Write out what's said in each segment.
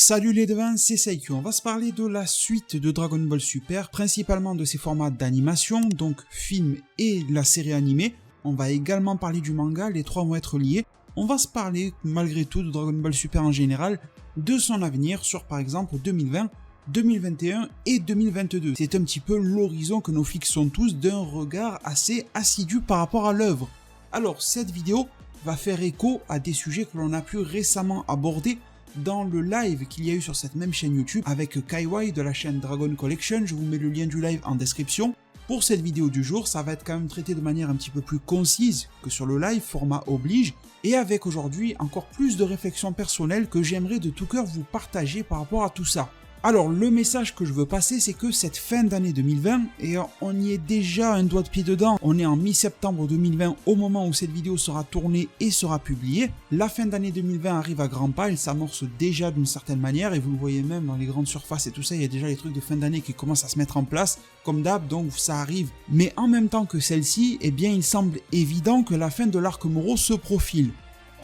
Salut les devins, c'est Saikyu. On va se parler de la suite de Dragon Ball Super, principalement de ses formats d'animation, donc film et la série animée. On va également parler du manga, les trois vont être liés. On va se parler malgré tout de Dragon Ball Super en général, de son avenir sur par exemple 2020, 2021 et 2022. C'est un petit peu l'horizon que nous fixons tous d'un regard assez assidu par rapport à l'œuvre. Alors cette vidéo va faire écho à des sujets que l'on a pu récemment aborder dans le live qu'il y a eu sur cette même chaîne YouTube avec Kaiwai de la chaîne Dragon Collection. Je vous mets le lien du live en description. Pour cette vidéo du jour, ça va être quand même traité de manière un petit peu plus concise que sur le live, format oblige, et avec aujourd'hui encore plus de réflexions personnelles que j'aimerais de tout cœur vous partager par rapport à tout ça. Alors le message que je veux passer, c'est que cette fin d'année 2020, et on y est déjà un doigt de pied dedans, on est en mi-septembre 2020 au moment où cette vidéo sera tournée et sera publiée. La fin d'année 2020 arrive à grands pas, elle s'amorce déjà d'une certaine manière, et vous le voyez même dans les grandes surfaces et tout ça, il y a déjà les trucs de fin d'année qui commencent à se mettre en place, comme d'hab, donc ça arrive. Mais en même temps que celle-ci, eh bien il semble évident que la fin de l'arc Moro se profile.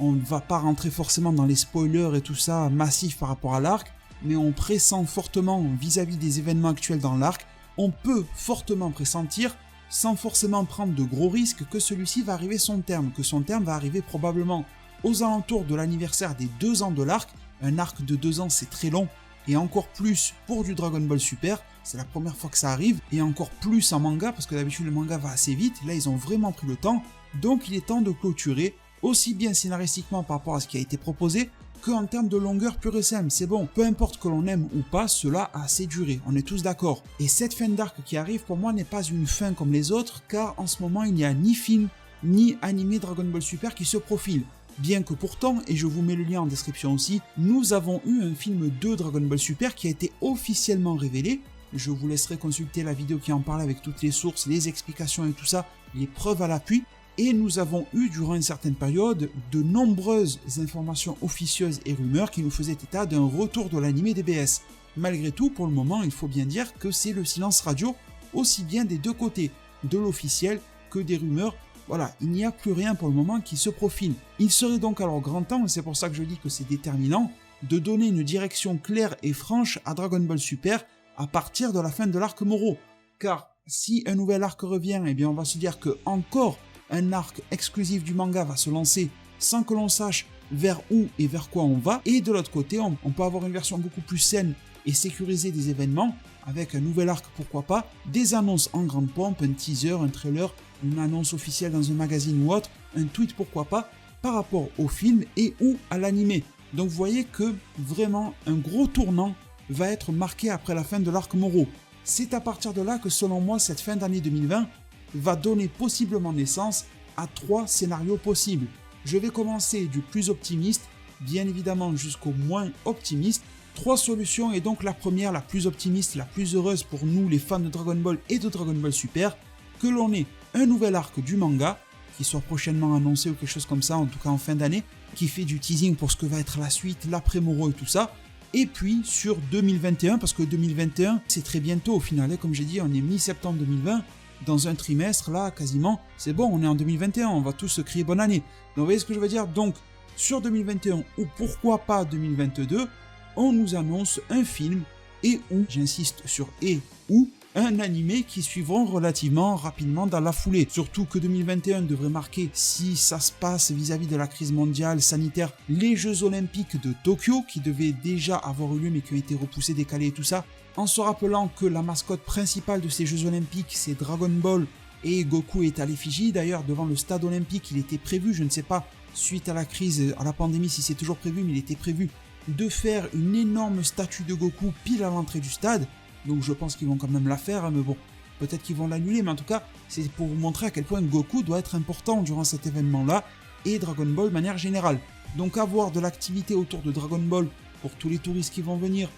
On ne va pas rentrer forcément dans les spoilers et tout ça massifs par rapport à l'arc, mais on pressent fortement vis-à-vis des événements actuels dans l'arc, on peut fortement pressentir, sans forcément prendre de gros risques, que celui-ci va arriver son terme, que son terme va arriver probablement aux alentours de l'anniversaire des 2 ans de l'arc. Un arc de 2 ans c'est très long, et encore plus pour du Dragon Ball Super, c'est la première fois que ça arrive, et encore plus en manga, parce que d'habitude le manga va assez vite, là ils ont vraiment pris le temps, donc il est temps de clôturer, aussi bien scénaristiquement par rapport à ce qui a été proposé, qu'en termes de longueur pure et simple, c'est bon. Peu importe que l'on aime ou pas, cela a assez duré, on est tous d'accord. Et cette fin d'arc qui arrive, pour moi, n'est pas une fin comme les autres, car en ce moment, il n'y a ni film, ni animé Dragon Ball Super qui se profile. Bien que pourtant, et je vous mets le lien en description aussi, nous avons eu un film de Dragon Ball Super qui a été officiellement révélé. Je vous laisserai consulter la vidéo qui en parle avec toutes les sources, les explications et tout ça, les preuves à l'appui. Et nous avons eu durant une certaine période de nombreuses informations officieuses et rumeurs qui nous faisaient état d'un retour de l'animé DBS. Malgré tout, pour le moment, il faut bien dire que c'est le silence radio, aussi bien des deux côtés, de l'officiel que des rumeurs. Voilà, il n'y a plus rien pour le moment qui se profile. Il serait donc alors grand temps, et c'est pour ça que je dis que c'est déterminant, de donner une direction claire et franche à Dragon Ball Super à partir de la fin de l'arc Moro. Car si un nouvel arc revient, eh bien on va se dire que encore un arc exclusif du manga va se lancer sans que l'on sache vers où et vers quoi on va. Et de l'autre côté, on peut avoir une version beaucoup plus saine et sécurisée des événements, avec un nouvel arc pourquoi pas, des annonces en grande pompe, un teaser, un trailer, une annonce officielle dans un magazine ou autre, un tweet pourquoi pas, par rapport au film et ou à l'animé. Donc vous voyez que vraiment un gros tournant va être marqué après la fin de l'arc Moro. C'est à partir de là que selon moi cette fin d'année 2020 va donner possiblement naissance à 3 scénarios possibles. Je vais commencer du plus optimiste, bien évidemment jusqu'au moins optimiste. 3 solutions, et donc la première, la plus optimiste, la plus heureuse pour nous les fans de Dragon Ball et de Dragon Ball Super, que l'on ait un nouvel arc du manga, qui soit prochainement annoncé ou quelque chose comme ça, en tout cas en fin d'année, qui fait du teasing pour ce que va être la suite, l'après-Moro et tout ça. Et puis sur 2021, parce que 2021 c'est très bientôt au final, comme j'ai dit, on est mi-septembre 2020, dans un trimestre, là, quasiment, c'est bon, on est en 2021, on va tous se crier bonne année. Donc, vous voyez ce que je veux dire? Donc, sur 2021, ou pourquoi pas 2022, on nous annonce un film, et ou, j'insiste sur et ou, un animé qui suivront relativement rapidement dans la foulée. Surtout que 2021 devrait marquer, si ça se passe vis-à-vis de la crise mondiale sanitaire, les Jeux Olympiques de Tokyo, qui devaient déjà avoir eu lieu, mais qui ont été repoussés, décalés et tout ça, en se rappelant que la mascotte principale de ces Jeux Olympiques, c'est Dragon Ball, et Goku est à l'effigie. D'ailleurs, devant le stade olympique, il était prévu, je ne sais pas, suite à la crise, à la pandémie, si c'est toujours prévu, mais il était prévu de faire une énorme statue de Goku pile à l'entrée du stade. Donc je pense qu'ils vont quand même la faire, mais bon, peut-être qu'ils vont l'annuler, mais en tout cas, c'est pour vous montrer à quel point Goku doit être important durant cet événement-là, et Dragon Ball de manière générale. Donc avoir de l'activité autour de Dragon Ball pour tous les touristes qui vont venir,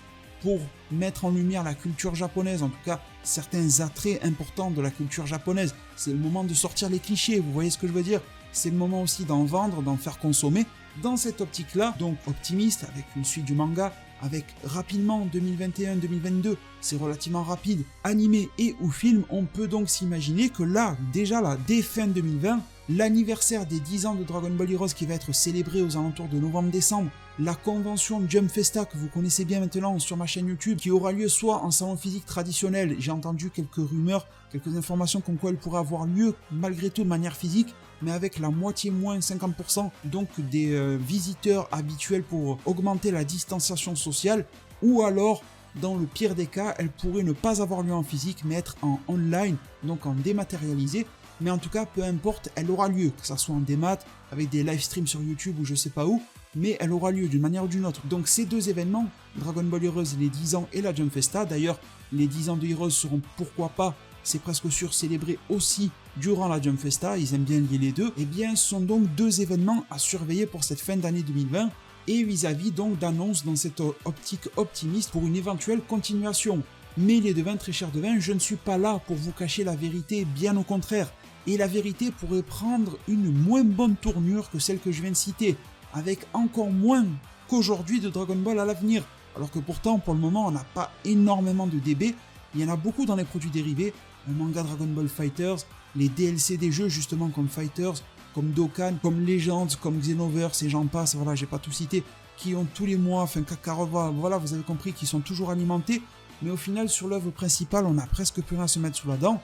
pour mettre en lumière la culture japonaise, en tout cas certains attraits importants de la culture japonaise. C'est le moment de sortir les clichés, vous voyez ce que je veux dire? C'est le moment aussi d'en vendre, d'en faire consommer. Dans cette optique-là, donc optimiste, avec une suite du manga, avec rapidement 2021-2022, c'est relativement rapide, animé et ou film, on peut donc s'imaginer que là, déjà là, dès fin 2020, l'anniversaire des 10 ans de Dragon Ball Heroes qui va être célébré aux alentours de novembre-décembre, la convention Jump Festa que vous connaissez bien maintenant sur ma chaîne YouTube, qui aura lieu soit en salon physique traditionnel, j'ai entendu quelques rumeurs, quelques informations comme quoi elle pourrait avoir lieu malgré tout de manière physique, mais avec la moitié moins 50% donc des visiteurs habituels pour augmenter la distanciation sociale, ou alors dans le pire des cas, elle pourrait ne pas avoir lieu en physique mais être en online, donc en dématérialisé. Mais en tout cas, peu importe, elle aura lieu, que ça soit en démat, avec des live streams sur YouTube ou je sais pas où, mais elle aura lieu d'une manière ou d'une autre. Donc ces deux événements, Dragon Ball Heroes les 10 ans et la Jump Festa, d'ailleurs les 10 ans de Heroes seront pourquoi pas, c'est presque sûr, célébrés aussi durant la Jump Festa, ils aiment bien lier les deux, et bien ce sont donc deux événements à surveiller pour cette fin d'année 2020, et vis-à-vis donc d'annonces dans cette optique optimiste pour une éventuelle continuation. Mais les devins, très chers devins, je ne suis pas là pour vous cacher la vérité, bien au contraire. Et la vérité pourrait prendre une moins bonne tournure que celle que je viens de citer, avec encore moins qu'aujourd'hui de Dragon Ball à l'avenir. Alors que pourtant, pour le moment, on n'a pas énormément de DB, il y en a beaucoup dans les produits dérivés, le manga Dragon Ball Fighters, les DLC des jeux justement comme Fighters, comme Dokkan, comme Legends, comme Xenoverse et j'en passe, voilà, j'ai pas tout cité, qui ont tous les mois, enfin Kakarot, voilà, vous avez compris, qui sont toujours alimentés, mais au final, sur l'œuvre principale, on n'a presque plus rien à se mettre sous la dent,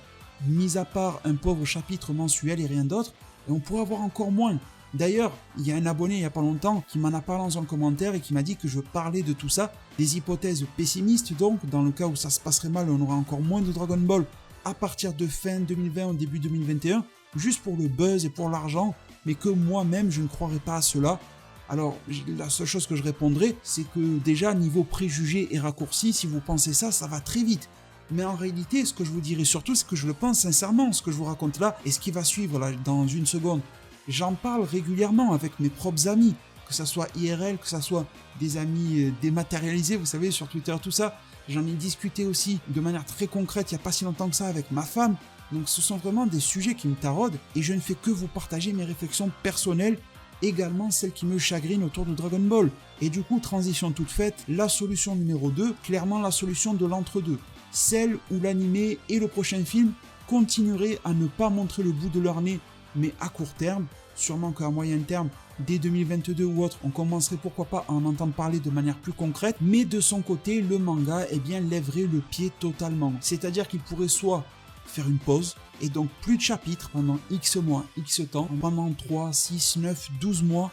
mis à part un pauvre chapitre mensuel et rien d'autre, et on pourrait avoir encore moins. D'ailleurs, il y a un abonné il n'y a pas longtemps qui m'en a parlé dans un commentaire et qui m'a dit que je parlais de tout ça, des hypothèses pessimistes donc, dans le cas où ça se passerait mal, on aurait encore moins de Dragon Ball à partir de fin 2020 ou début 2021, juste pour le buzz et pour l'argent, mais que moi-même je ne croirais pas à cela. Alors, la seule chose que je répondrai, c'est que déjà, niveau préjugés et raccourcis, si vous pensez ça, ça va très vite. Mais en réalité, ce que je vous dirai surtout, c'est que je le pense sincèrement, ce que je vous raconte là, et ce qui va suivre là, dans une seconde. J'en parle régulièrement avec mes propres amis, que ça soit IRL, que ça soit des amis dématérialisés, vous savez, sur Twitter, tout ça. J'en ai discuté aussi de manière très concrète, il n'y a pas si longtemps que ça, avec ma femme. Donc ce sont vraiment des sujets qui me taraudent, et je ne fais que vous partager mes réflexions personnelles, également celles qui me chagrinent autour de Dragon Ball. Et du coup, transition toute faite, la solution numéro 2, clairement la solution de l'entre-deux. Celle où l'animé et le prochain film continueraient à ne pas montrer le bout de leur nez, mais à court terme, sûrement qu'à moyen terme, dès 2022 ou autre, on commencerait pourquoi pas à en entendre parler de manière plus concrète, mais de son côté, le manga, eh bien, lèverait le pied totalement. C'est-à-dire qu'il pourrait soit faire une pause, et donc plus de chapitres pendant X mois, X temps, pendant 3, 6, 9, 12 mois,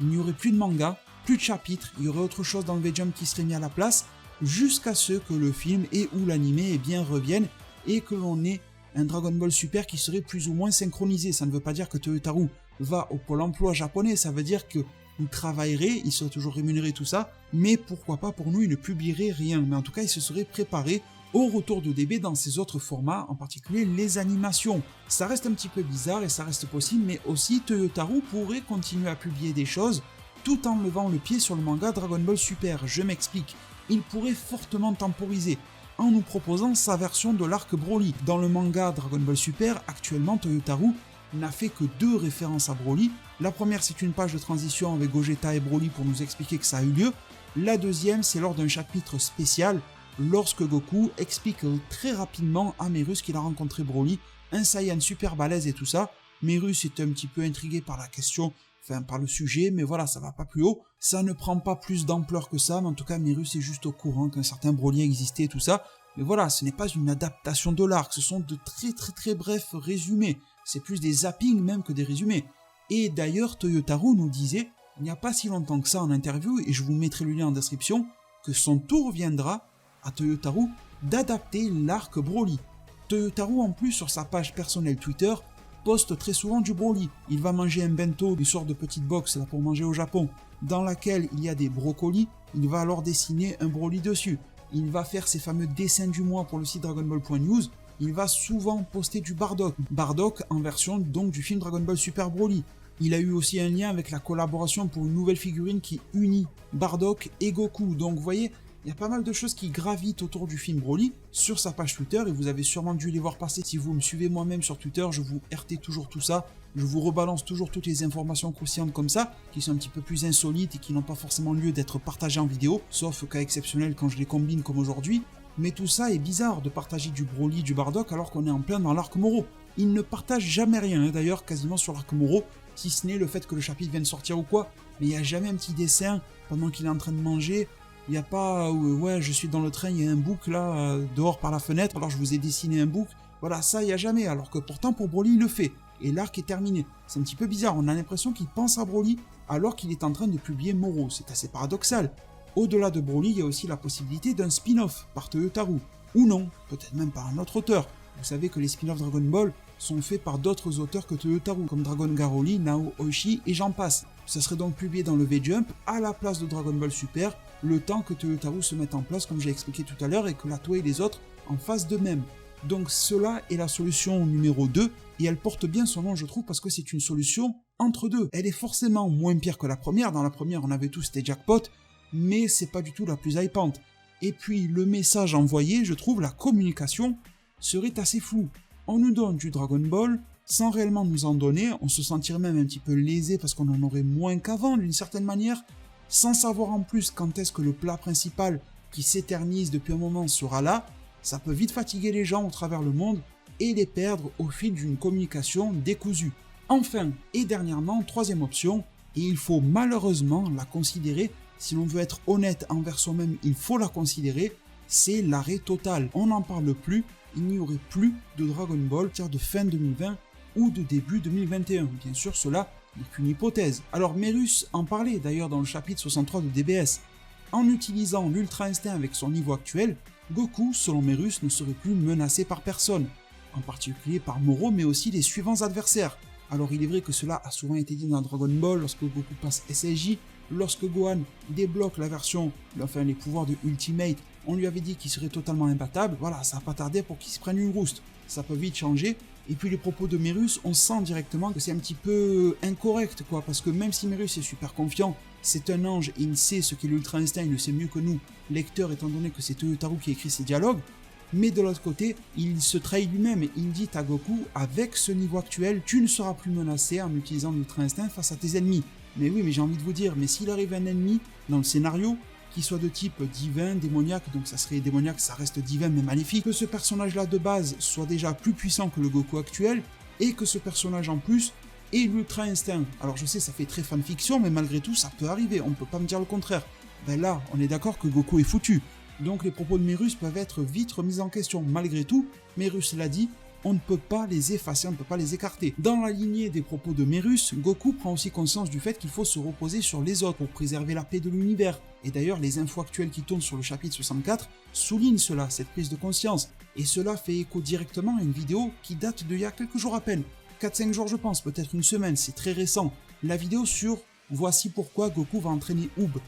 il n'y aurait plus de manga, plus de chapitres, il y aurait autre chose dans le V-Jump qui serait mis à la place, jusqu'à ce que le film et ou l'animé eh bien reviennent, et que l'on ait un Dragon Ball Super qui serait plus ou moins synchronisé. Ça ne veut pas dire que Toyotarou va au pôle emploi japonais, ça veut dire qu'il travaillerait, il serait toujours rémunéré tout ça, mais pourquoi pas pour nous, il ne publierait rien, mais en tout cas il se serait préparé au retour de DB dans ses autres formats, en particulier les animations. Ça reste un petit peu bizarre et ça reste possible, mais aussi Toyotarou pourrait continuer à publier des choses tout en levant le pied sur le manga Dragon Ball Super. Je m'explique, il pourrait fortement temporiser en nous proposant sa version de l'arc Broly. Dans le manga Dragon Ball Super, actuellement Toyotarou n'a fait que 2 références à Broly. La première, c'est une page de transition avec Gogeta et Broly pour nous expliquer que ça a eu lieu. La deuxième, c'est lors d'un chapitre spécial, lorsque Goku explique très rapidement à Merus qu'il a rencontré Broly, un Saiyan super balèze et tout ça. Merus est un petit peu intrigué par la question, enfin par le sujet, mais voilà, ça va pas plus haut. Ça ne prend pas plus d'ampleur que ça, mais en tout cas Merus est juste au courant qu'un certain Broly existait et tout ça. Mais voilà, ce n'est pas une adaptation de l'arc, ce sont de très brefs résumés. C'est plus des zappings même que des résumés. Et d'ailleurs, Toyotarou nous disait, il n'y a pas si longtemps que ça en interview, et je vous mettrai le lien en description, que son tour viendra à Toyotarou d'adapter l'arc Broly. Toyotarou en plus sur sa page personnelle Twitter poste très souvent du Broly. Il va manger un bento, une sorte de petite box là pour manger au Japon, dans laquelle il y a des brocolis, il va alors dessiner un Broly dessus. Il va faire ses fameux dessins du mois pour le site dragonball.news, il va souvent poster du Bardock. Bardock en version donc du film Dragon Ball Super Broly. Il a eu aussi un lien avec la collaboration pour une nouvelle figurine qui unit Bardock et Goku. Donc vous voyez, il y a pas mal de choses qui gravitent autour du film Broly sur sa page Twitter et vous avez sûrement dû les voir passer. Si vous me suivez moi-même sur Twitter, je vous RT toujours tout ça. Je vous rebalance toujours toutes les informations croustillantes comme ça, qui sont un petit peu plus insolites et qui n'ont pas forcément lieu d'être partagées en vidéo, sauf cas exceptionnel quand je les combine comme aujourd'hui. Mais tout ça est bizarre de partager du Broly, du Bardock alors qu'on est en plein dans l'arc Moro. Ils ne partagent jamais rien, d'ailleurs, quasiment sur l'arc Moro, si ce n'est le fait que le chapitre vienne sortir ou quoi. Mais il n'y a jamais un petit dessin pendant qu'il est en train de manger. Il n'y a pas, ouais, je suis dans le train, il y a un bouc là, dehors par la fenêtre, alors je vous ai dessiné un bouc. Voilà, ça, il n'y a jamais, alors que pourtant, pour Broly, il le fait. Et l'arc est terminé. C'est un petit peu bizarre, on a l'impression qu'il pense à Broly, alors qu'il est en train de publier Moro. C'est assez paradoxal. Au-delà de Broly, il y a aussi la possibilité d'un spin-off par Toyotarou. Ou non, peut-être même par un autre auteur. Vous savez que les spin-offs Dragon Ball sont faits par d'autres auteurs que Toyotarou, comme Dragon Garoli, Nao Oishi et j'en passe. Ça serait donc publié dans le V-Jump à la place de Dragon Ball Super, le temps que Toyotarou se mette en place, comme j'ai expliqué tout à l'heure, et que la Toei et les autres en fassent de même. Donc cela est la solution numéro 2, et elle porte bien son nom je trouve, parce que c'est une solution entre deux. Elle est forcément moins pire que la première, dans la première on avait tous des jackpots, mais c'est pas du tout la plus hypante. Et puis le message envoyé, je trouve la communication serait assez floue. On nous donne du Dragon Ball, sans réellement nous en donner, on se sentirait même un petit peu lésé parce qu'on en aurait moins qu'avant d'une certaine manière, sans savoir en plus quand est-ce que le plat principal qui s'éternise depuis un moment sera là, ça peut vite fatiguer les gens au travers le monde et les perdre au fil d'une communication décousue. Enfin, et dernièrement, troisième option, et il faut malheureusement la considérer, si l'on veut être honnête envers soi-même, il faut la considérer, c'est l'arrêt total. On n'en parle plus, il n'y aurait plus de Dragon Ball à partir de fin 2020 ou de début 2021. Bien sûr, cela n'est qu'une hypothèse. Alors Merus en parlait d'ailleurs dans le chapitre 63 de DBS. En utilisant l'Ultra Instinct avec son niveau actuel, Goku, selon Merus, ne serait plus menacé par personne, en particulier par Moro, mais aussi les suivants adversaires. Alors il est vrai que cela a souvent été dit dans Dragon Ball lorsque Goku passe SSJ, lorsque Gohan débloque la version, enfin les pouvoirs de Ultimate, on lui avait dit qu'il serait totalement imbattable, voilà, ça n'a pas tardé pour qu'il se prenne une rouste. Ça peut vite changer, et puis les propos de Merus, on sent directement que c'est un petit peu incorrect, quoi, parce que même si Merus est super confiant, c'est un ange et il sait ce qu'est l'Ultra Instinct, il le sait mieux que nous, lecteurs, étant donné que c'est Toyotarou qui écrit ses dialogues, mais de l'autre côté, il se trahit lui-même et il dit à Goku, avec ce niveau actuel, tu ne seras plus menacé en utilisant l'Ultra Instinct face à tes ennemis. Mais oui, mais j'ai envie de vous dire, mais s'il arrive un ennemi dans le scénario, qui soit de type divin, démoniaque, donc ça serait démoniaque, ça reste divin mais maléfique, que ce personnage-là de base soit déjà plus puissant que le Goku actuel, et que ce personnage en plus ait l'Ultra Instinct. Alors je sais, ça fait très fanfiction, mais malgré tout, ça peut arriver, on ne peut pas me dire le contraire. Ben là, on est d'accord que Goku est foutu. Donc les propos de Merus peuvent être vite remis en question. Malgré tout, Merus l'a dit, on ne peut pas les effacer, on ne peut pas les écarter. Dans la lignée des propos de Merus, Goku prend aussi conscience du fait qu'il faut se reposer sur les autres pour préserver la paix de l'univers. Et d'ailleurs, les infos actuelles qui tournent sur le chapitre 64 soulignent cela, cette prise de conscience. Et cela fait écho directement à une vidéo qui date d'il y a quelques jours à peine. 4-5 jours je pense, peut-être une semaine, c'est très récent. La vidéo sur « Voici pourquoi Goku va entraîner Oob ».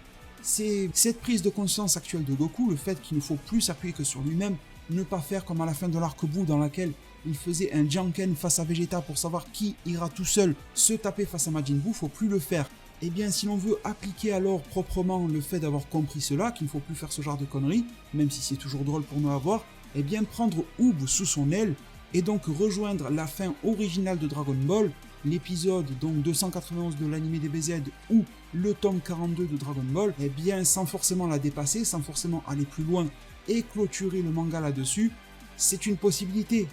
C'est cette prise de conscience actuelle de Goku, le fait qu'il ne faut plus s'appuyer que sur lui-même, ne pas faire comme à la fin de l'arc Buu dans laquelle il faisait un Janken face à Vegeta pour savoir qui ira tout seul se taper face à Majin Buu, faut plus le faire. Et bien si l'on veut appliquer alors proprement le fait d'avoir compris cela, qu'il ne faut plus faire ce genre de conneries, même si c'est toujours drôle pour nous à voir, et bien prendre Oob sous son aile et donc rejoindre la fin originale de Dragon Ball, l'épisode donc 291 de l'anime DBZ ou le tome 42 de Dragon Ball, et bien sans forcément la dépasser, sans forcément aller plus loin et clôturer le manga là-dessus, c'est une possibilité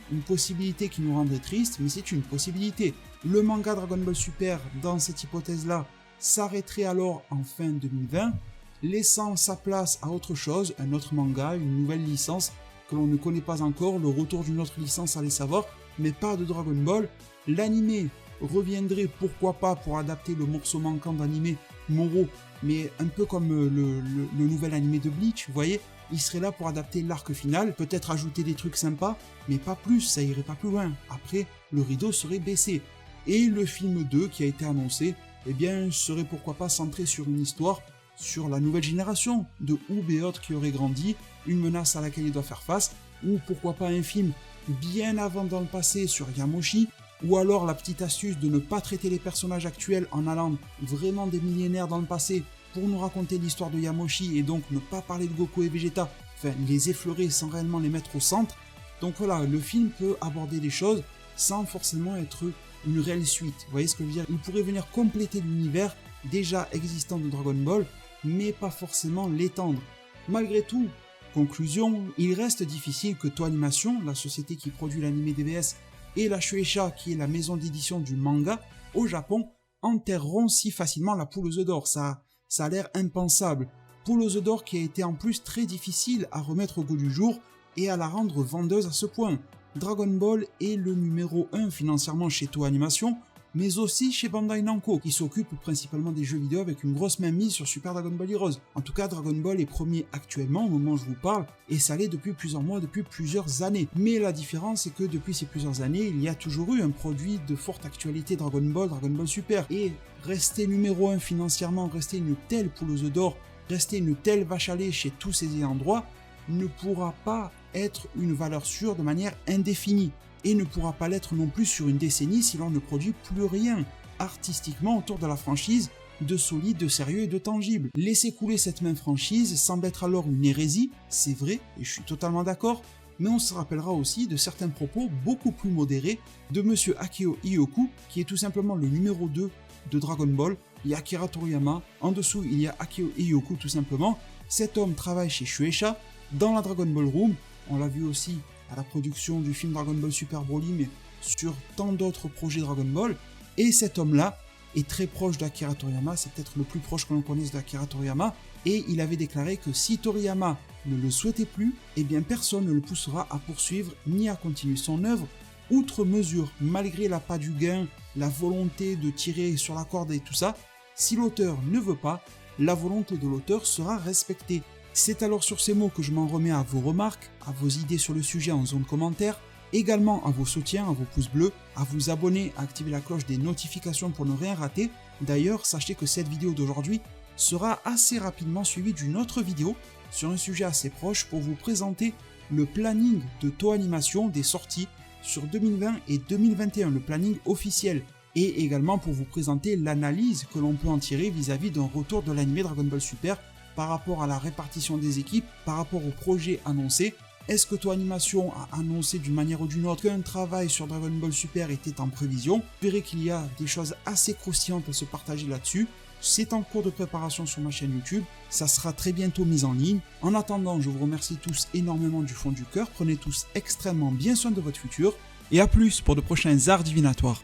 qui nous rendrait triste, mais c'est une possibilité. Le manga Dragon Ball Super, dans cette hypothèse-là, s'arrêterait alors en fin 2020, laissant sa place à autre chose, un autre manga, une nouvelle licence que l'on ne connaît pas encore, le retour d'une autre licence, allez savoir, mais pas de Dragon Ball. L'anime reviendrait, pourquoi pas, pour adapter le morceau manquant d'anime Moro, mais un peu comme le nouvel anime de Bleach, vous voyez, il serait là pour adapter l'arc final, peut-être ajouter des trucs sympas, mais pas plus, ça irait pas plus loin. Après, le rideau serait baissé. Et le film 2 qui a été annoncé, eh bien, serait pourquoi pas centré sur une histoire, sur la nouvelle génération de Oob et autres qui auraient grandi, une menace à laquelle il doit faire face, ou pourquoi pas un film bien avant dans le passé sur Yamoshi, ou alors la petite astuce de ne pas traiter les personnages actuels en allant vraiment des millénaires dans le passé pour nous raconter l'histoire de Yamoshi et donc ne pas parler de Goku et Vegeta, enfin les effleurer sans réellement les mettre au centre. Donc voilà, le film peut aborder les choses sans forcément être une réelle suite. Vous voyez ce que je veux dire? Il pourrait venir compléter l'univers déjà existant de Dragon Ball, mais pas forcément l'étendre. Malgré tout, conclusion, il reste difficile que Toei Animation, la société qui produit l'anime DBS, et la Shueisha, qui est la maison d'édition du manga au Japon, enterreront si facilement la poule aux œufs d'or. Ça a l'air impensable. Poule aux œufs d'or qui a été en plus très difficile à remettre au goût du jour et à la rendre vendeuse à ce point. Dragon Ball est le numéro 1 financièrement chez Toei Animation, mais aussi chez Bandai Namco, qui s'occupe principalement des jeux vidéo avec une grosse mainmise sur Super Dragon Ball Heroes. En tout cas, Dragon Ball est premier actuellement, au moment où je vous parle, et ça l'est depuis plusieurs mois, depuis plusieurs années. Mais la différence, c'est que depuis ces plusieurs années, il y a toujours eu un produit de forte actualité Dragon Ball Super, et rester numéro 1 financièrement, rester une telle poule aux œufs d'or, rester une telle vache à lait chez tous ces ayants droit, ne pourra pas être une valeur sûre de manière indéfinie. Et ne pourra pas l'être non plus sur une décennie si l'on ne produit plus rien artistiquement autour de la franchise de solide, de sérieux et de tangible. Laisser couler cette même franchise semble être alors une hérésie, c'est vrai, et je suis totalement d'accord, mais on se rappellera aussi de certains propos beaucoup plus modérés de monsieur Akio Iyoku, qui est tout simplement le numéro 2 de Dragon Ball. Il y a Akira Toriyama, en dessous il y a Akio Iyoku tout simplement. Cet homme travaille chez Shueisha, dans la Dragon Ball Room, on l'a vu aussi à la production du film Dragon Ball Super Broly, mais sur tant d'autres projets Dragon Ball. Et cet homme-là est très proche d'Akira Toriyama, c'est peut-être le plus proche que l'on connaisse d'Akira Toriyama, et il avait déclaré que si Toriyama ne le souhaitait plus, eh bien personne ne le poussera à poursuivre ni à continuer son œuvre, outre mesure, malgré l'appât du gain, la volonté de tirer sur la corde et tout ça. Si l'auteur ne veut pas, la volonté de l'auteur sera respectée. C'est alors sur ces mots que je m'en remets à vos remarques, à vos idées sur le sujet en zone commentaire, également à vos soutiens, à vos pouces bleus, à vous abonner, à activer la cloche des notifications pour ne rien rater. D'ailleurs, sachez que cette vidéo d'aujourd'hui sera assez rapidement suivie d'une autre vidéo sur un sujet assez proche pour vous présenter le planning de Toei Animation des sorties sur 2020 et 2021, le planning officiel, et également pour vous présenter l'analyse que l'on peut en tirer vis-à-vis d'un retour de l'anime Dragon Ball Super par rapport à la répartition des équipes, par rapport au projet annoncé. Est-ce que Toei Animation a annoncé d'une manière ou d'une autre qu'un travail sur Dragon Ball Super était en prévision? Vous verrez qu'il y a des choses assez croustillantes à se partager là-dessus. C'est en cours de préparation sur ma chaîne YouTube, ça sera très bientôt mis en ligne. En attendant, je vous remercie tous énormément du fond du cœur, prenez tous extrêmement bien soin de votre futur, et à plus pour de prochains arts divinatoires.